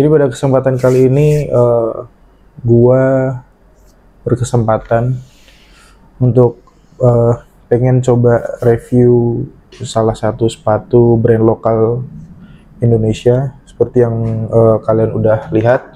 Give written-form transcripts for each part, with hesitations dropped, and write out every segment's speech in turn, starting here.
Jadi pada kesempatan kali ini gua berkesempatan untuk pengen coba review salah satu sepatu brand lokal Indonesia seperti yang kalian udah lihat.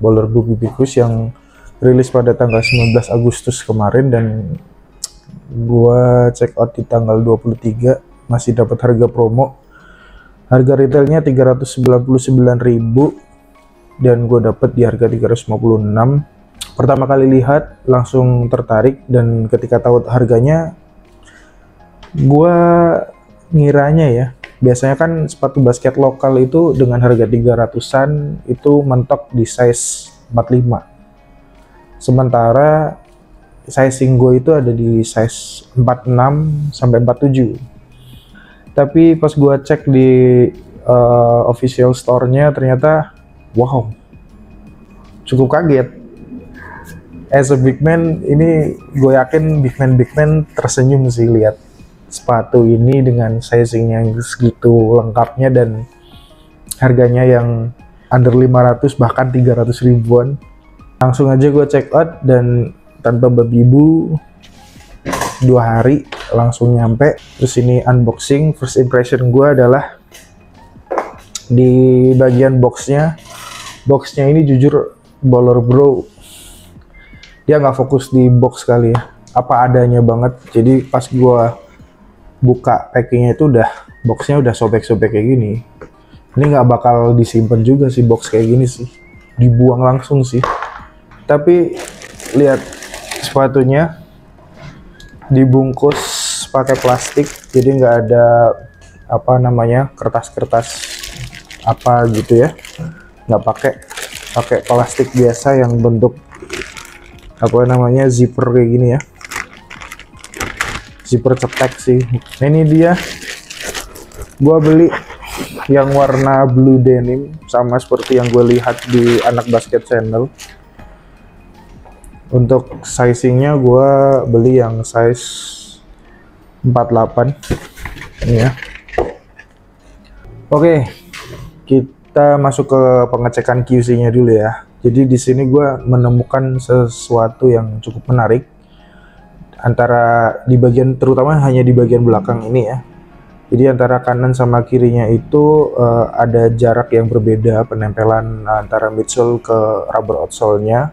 Boller Blue Bibicus yang rilis pada tanggal 19 Agustus kemarin, dan gua check out di tanggal 23, masih dapat harga promo. Harga retailnya 399.000 dan gua dapat di harga 356. Pertama kali lihat langsung tertarik, dan ketika tahu harganya gua ngiranya ya, biasanya kan sepatu basket lokal itu dengan harga 300-an itu mentok di size 45. Sementara sizing gue itu ada di size 46 sampai 47. Tapi pas gue cek di official store-nya, ternyata wow, cukup kaget. As a big man, ini gue yakin big man tersenyum sih lihat sepatu ini dengan sizing yang segitu lengkapnya dan harganya yang under 500 bahkan 300 ribuan. Langsung aja gue check out dan tanpa babi bu 2 hari langsung nyampe. Terus ini unboxing. First impression gue adalah di bagian boxnya ini jujur Boller Bro dia nggak fokus di box kali ya, apa adanya banget. Jadi pas gue buka packingnya itu boxnya udah sobek-sobek kayak gini. Ini nggak bakal disimpan juga sih box kayak gini sih, dibuang langsung sih. Tapi lihat sepatunya dibungkus pakai plastik, jadi nggak ada apa namanya kertas-kertas apa gitu ya, nggak pakai plastik biasa yang bentuk apa namanya zipper kayak gini ya, zipper cetek sih. Nah, ini dia gua beli yang warna blue denim, sama seperti yang gue lihat di anak basket channel. Untuk sizingnya gue beli yang size 48 ini ya. Oke, kita masuk ke pengecekan QC nya dulu ya. Jadi di sini gue menemukan sesuatu yang cukup menarik antara di bagian, terutama hanya di bagian belakang ini ya. Jadi antara kanan sama kirinya itu ada jarak yang berbeda penempelan antara midsole ke rubber outsole-nya.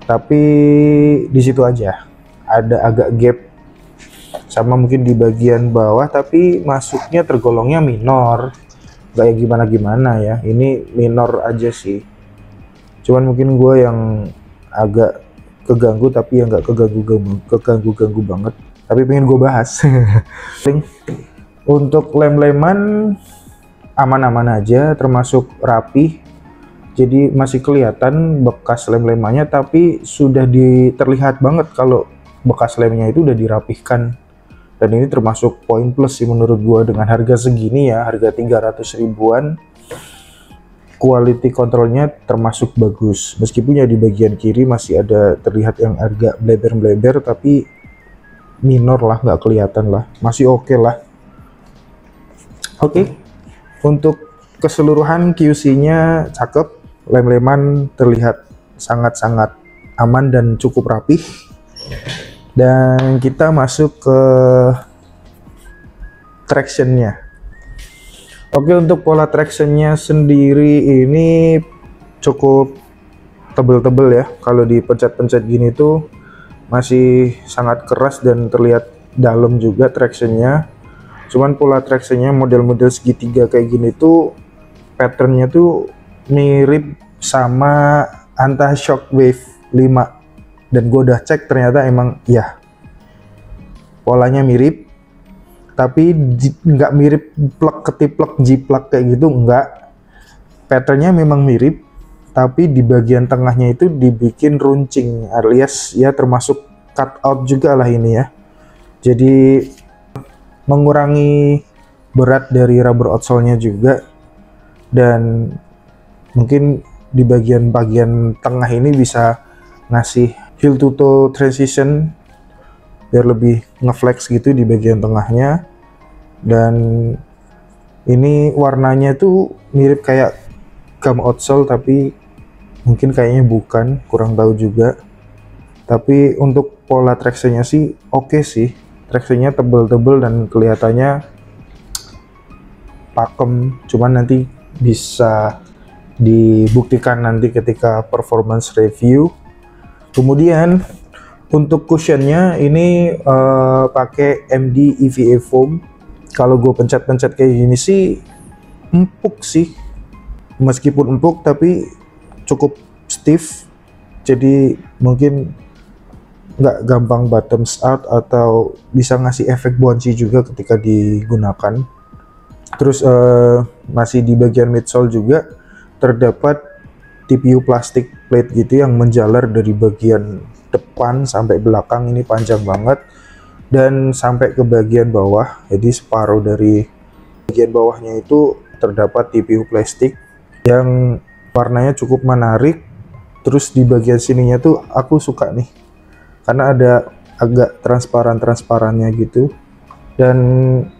Tapi di situ aja ada agak gap, sama mungkin di bagian bawah, tapi masuknya tergolongnya minor, nggak yang gimana-gimana ya. Ini minor aja sih. Cuman mungkin gue yang agak keganggu, tapi yang nggak keganggu banget, tapi pengen gue bahas. Untuk lem-leman aman-aman aja, termasuk rapi. Jadi masih kelihatan bekas lem-lemannya, tapi sudah terlihat banget kalau bekas lemnya itu udah dirapihkan. Dan ini termasuk poin plus sih menurut gue dengan harga segini ya, harga 300 ribuan. Quality controlnya termasuk bagus, meskipun ya di bagian kiri masih ada terlihat yang agak bleber-bleber, tapi minor lah, nggak kelihatan lah, masih oke lah. Oke. Untuk keseluruhan QC-nya cakep, lem-leman terlihat sangat-sangat aman dan cukup rapih. Dan kita masuk ke traction-nya. Oke, untuk pola tractionnya sendiri ini cukup tebel-tebel ya. Kalau dipencet-pencet gini tuh masih sangat keras dan terlihat dalam juga tractionnya. Cuman pola tractionnya model-model segitiga kayak gini tuh patternnya tuh mirip sama Anta Shockwave 5. Dan gue udah cek ternyata emang ya polanya mirip, tapi nggak mirip plek ketiplek jiplak kayak gitu, enggak. Patternnya memang mirip, tapi di bagian tengahnya itu dibikin runcing, alias ya termasuk cut out juga lah ini ya. Jadi mengurangi berat dari rubber outsole-nya juga, dan Mungkin di bagian tengah ini bisa ngasih heel to toe transition biar lebih ngeflex gitu di bagian tengahnya. Dan ini warnanya tuh mirip kayak gum outsole, tapi mungkin kayaknya bukan, kurang tahu juga. Tapi untuk pola tractionnya sih oke sih, tractionnya tebel-tebel dan kelihatannya pakem, cuman nanti bisa dibuktikan nanti ketika performance review. Kemudian untuk cushionnya ini pakai MD EVA foam. Kalau gue pencet-pencet kayak gini sih empuk sih, meskipun empuk tapi cukup stiff, jadi mungkin nggak gampang bottoms out atau bisa ngasih efek bouncy juga ketika digunakan. Terus masih di bagian midsole juga terdapat TPU plastik plate gitu yang menjalar dari bagian depan sampai belakang, ini panjang banget, dan sampai ke bagian bawah. Jadi separuh dari bagian bawahnya itu terdapat TPU plastik yang warnanya cukup menarik. Terus di bagian sininya tuh aku suka nih, karena ada agak transparannya gitu. Dan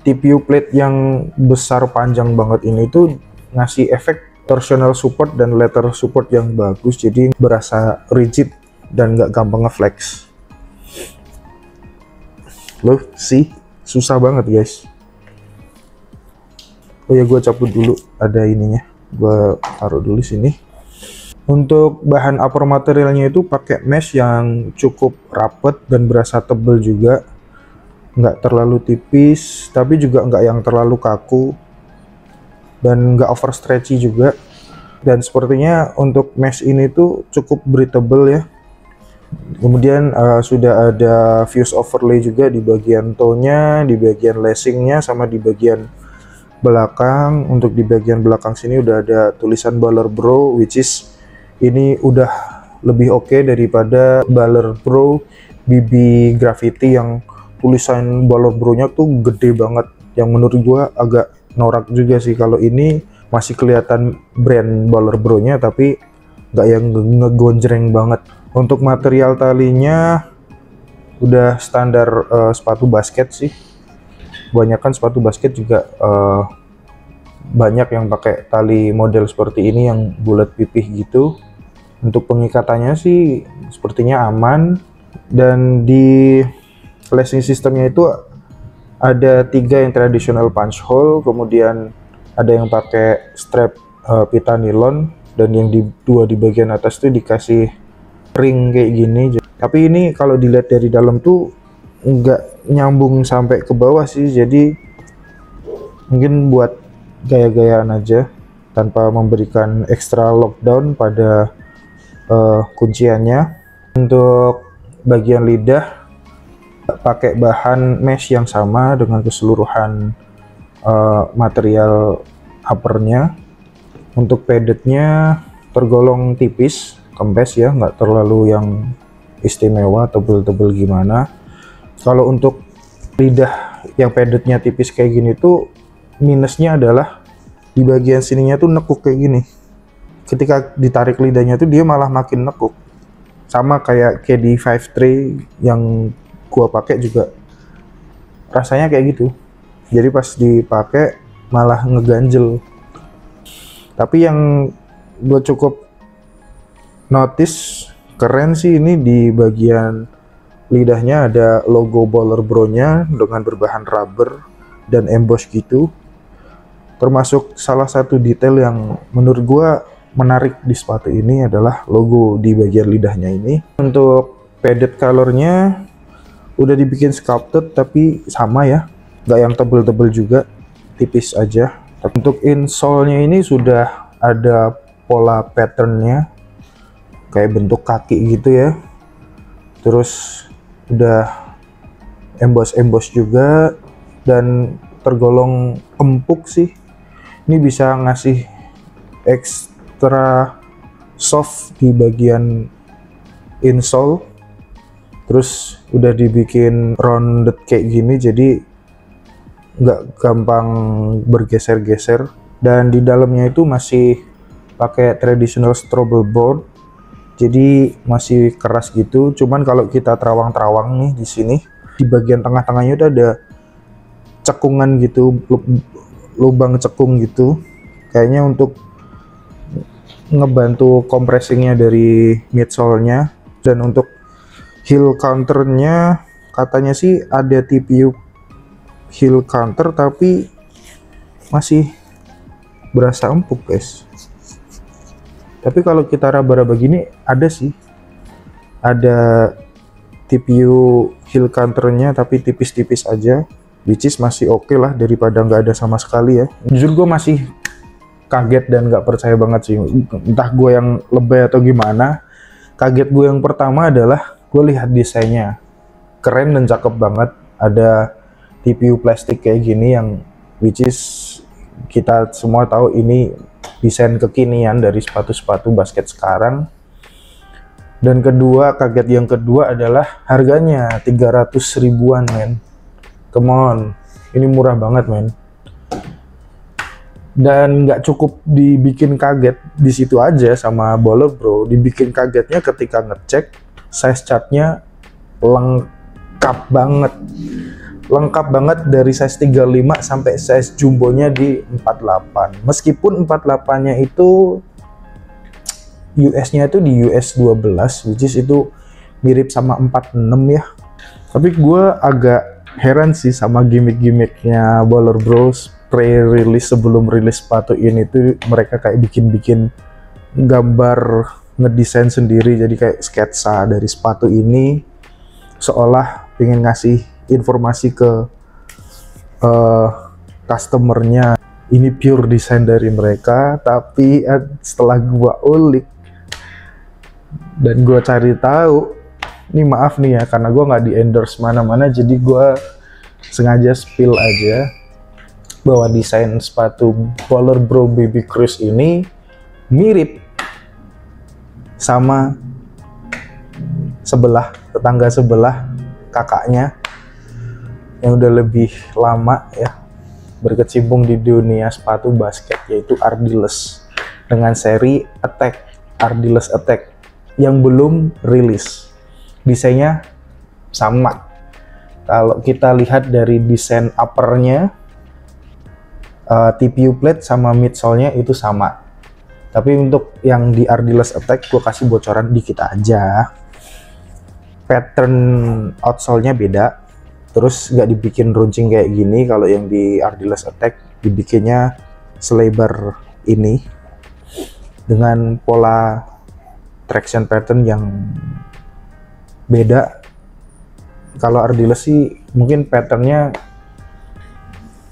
TPU plate yang besar panjang banget ini tuh ngasih efek torsional support dan lateral support yang bagus, jadi berasa rigid dan nggak gampang ngeflex. Loh sih, susah banget guys. Oh ya, gue cabut dulu, ada ininya, gue taruh dulu sini. Untuk bahan upper materialnya itu pakai mesh yang cukup rapet dan berasa tebel juga, nggak terlalu tipis tapi juga nggak yang terlalu kaku, dan nggak over stretchy juga. Dan sepertinya untuk mesh ini tuh cukup breathable ya. Kemudian sudah ada fuse overlay juga di bagian toe-nya, di bagian lacing-nya, sama di bagian belakang. Untuk di bagian belakang sini udah ada tulisan Baller Bro, which is ini udah lebih oke daripada Baller Bro BB Graffiti yang tulisan Baller Bro-nya tuh gede banget, yang menurut gua agak norak juga sih. Kalau ini masih kelihatan brand Baller Bro-nya tapi nggak yang ngegonjreng banget. Untuk material talinya udah standar sepatu basket sih. Kebanyakan sepatu basket juga banyak yang pakai tali model seperti ini yang bulat pipih gitu. Untuk pengikatannya sih sepertinya aman. Dan di lacing sistemnya itu ada 3 yang traditional punch hole, kemudian ada yang pakai strap pita nilon, dan yang dua di bagian atas tuh dikasih ring kayak gini. Tapi ini kalau dilihat dari dalam tuh nggak nyambung sampai ke bawah sih, jadi mungkin buat gaya-gayaan aja tanpa memberikan extra lockdown pada kunciannya. Untuk bagian lidah pakai bahan mesh yang sama dengan keseluruhan material uppernya. Untuk paddednya tergolong tipis, kempes ya, nggak terlalu yang istimewa tebel-tebel gimana. Kalau untuk lidah yang paddednya tipis kayak gini tuh minusnya adalah di bagian sininya tuh nekuk kayak gini. Ketika ditarik lidahnya tuh dia malah makin nekuk, sama kayak KD53 yang gua pakai juga rasanya kayak gitu. Jadi pas dipakai malah ngeganjel. Tapi yang gue cukup notice keren sih, ini di bagian lidahnya ada logo Baller Bro-nya dengan berbahan rubber dan emboss gitu. Termasuk salah satu detail yang menurut gue menarik di sepatu ini adalah logo di bagian lidahnya ini. Untuk padded colornya udah dibikin sculpted tapi sama ya, nggak yang tebel-tebel juga, tipis aja. Untuk insole-nya ini sudah ada pola patternnya kayak bentuk kaki gitu ya. Terus udah emboss juga dan tergolong empuk sih. Ini bisa ngasih ekstra soft di bagian insole. Terus udah dibikin rounded kayak gini, jadi nggak gampang bergeser-geser. Dan di dalamnya itu masih pakai traditional trouble board, jadi masih keras gitu. Cuman kalau kita terawang-terawang nih di sini, di bagian tengah-tengahnya udah ada cekungan gitu, lubang cekung gitu, kayaknya untuk ngebantu compressingnya dari midsole-nya. Dan untuk heel counternya katanya sih ada TPU heel counter, tapi masih berasa empuk guys. Tapi kalau kita raba-raba gini ada sih, ada TPU heel counternya tapi tipis-tipis aja, which is masih oke lah daripada nggak ada sama sekali ya. Jujur gue masih kaget dan nggak percaya banget sih, entah gue yang lebay atau gimana. Kaget gue yang pertama adalah gue lihat desainnya keren dan cakep banget, ada TPU plastik kayak gini yang which is kita semua tahu ini desain kekinian dari sepatu-sepatu basket sekarang. Dan kedua, kaget yang kedua adalah harganya 300 ribuan men. Come on, ini murah banget men. Dan nggak cukup dibikin kaget di situ aja sama Baller Bro, dibikin kagetnya ketika ngecek size chartnya lengkap banget. Lengkap banget dari size 35 sampai size jumbonya di 48. Meskipun 48-nya itu US-nya itu di US 12, which is itu mirip sama 46 ya. Tapi gue agak heran sih sama gimmick-gimmicknya Baller Bros. Pre-release sebelum rilis sepatu ini tuh mereka kayak bikin-bikin gambar, ngedesain sendiri, jadi kayak sketsa dari sepatu ini, seolah pengen ngasih informasi ke customernya ini pure desain dari mereka. Tapi setelah gua ulik dan gua cari tahu, ini maaf nih ya karena gua nggak di endorse mana-mana, jadi gua sengaja spill aja bahwa desain sepatu Baller Bro Baby Cruise ini mirip sama tetangga sebelah kakaknya yang udah lebih lama ya berkecimpung di dunia sepatu basket, yaitu Ardiles dengan seri Ardiles Attack yang belum rilis. Desainnya sama. Kalau kita lihat dari desain uppernya, TPU plate sama midsole-nya itu sama. Tapi untuk yang di Ardiles Attack gue kasih bocoran dikit aja. Pattern outsole-nya beda. Terus nggak dibikin runcing kayak gini. Kalau yang di Ardiles Attack dibikinnya selebar ini dengan pola traction pattern yang beda. Kalau Ardiles sih mungkin patternnya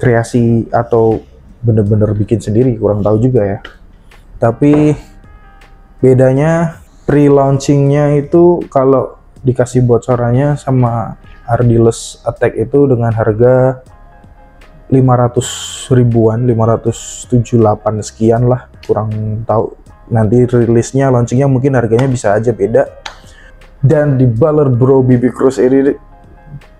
kreasi atau bener-bener bikin sendiri, kurang tahu juga ya. Tapi bedanya pre-launchingnya itu kalau dikasih bocorannya sama Ardiles Attack itu dengan harga 500 ribuan, 578 sekian lah, kurang tahu. Nanti rilisnya, launchingnya mungkin harganya bisa aja beda. Dan di Baller Bro Baby Cruise ini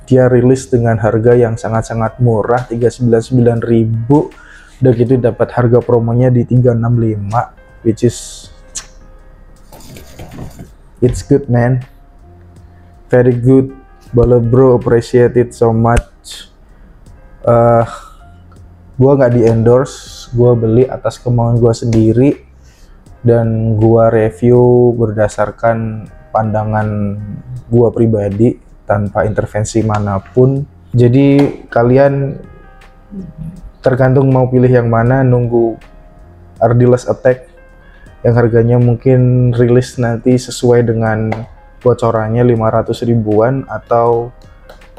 dia rilis dengan harga yang sangat-sangat murah, 399.000. Udah gitu dapat harga promonya di 365, which is it's good man, very good. Baller Bro, appreciate it so much. Gua nggak di endorse, gua beli atas kemauan gua sendiri dan gua review berdasarkan pandangan gua pribadi tanpa intervensi manapun. Jadi kalian tergantung mau pilih yang mana, nunggu Ardiles Attack yang harganya mungkin rilis nanti sesuai dengan bocorannya 500 ribuan, atau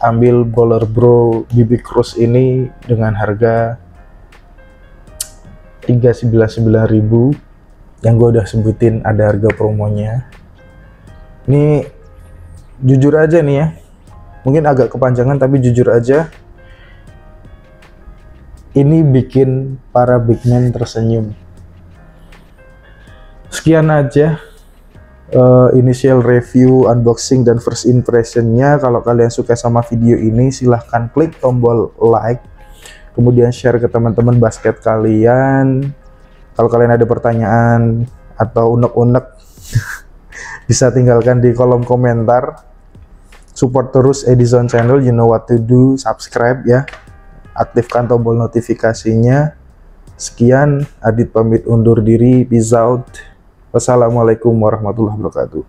ambil Baller Bro Baby Cruise ini dengan harga 399.000 yang gue udah sebutin ada harga promonya. Ini jujur aja nih ya, mungkin agak kepanjangan tapi jujur aja, ini bikin para big man tersenyum. Sekian aja initial review, unboxing, dan first impressionnya. Kalau kalian suka sama video ini, silahkan klik tombol like, kemudian share ke teman-teman basket kalian, Kalau kalian ada pertanyaan atau unek-unek bisa tinggalkan di kolom komentar. Support terus Edison Channel, you know what to do, subscribe ya, aktifkan tombol notifikasinya. Sekian, Adit pamit undur diri, peace out. Wassalamualaikum warahmatullahi wabarakatuh.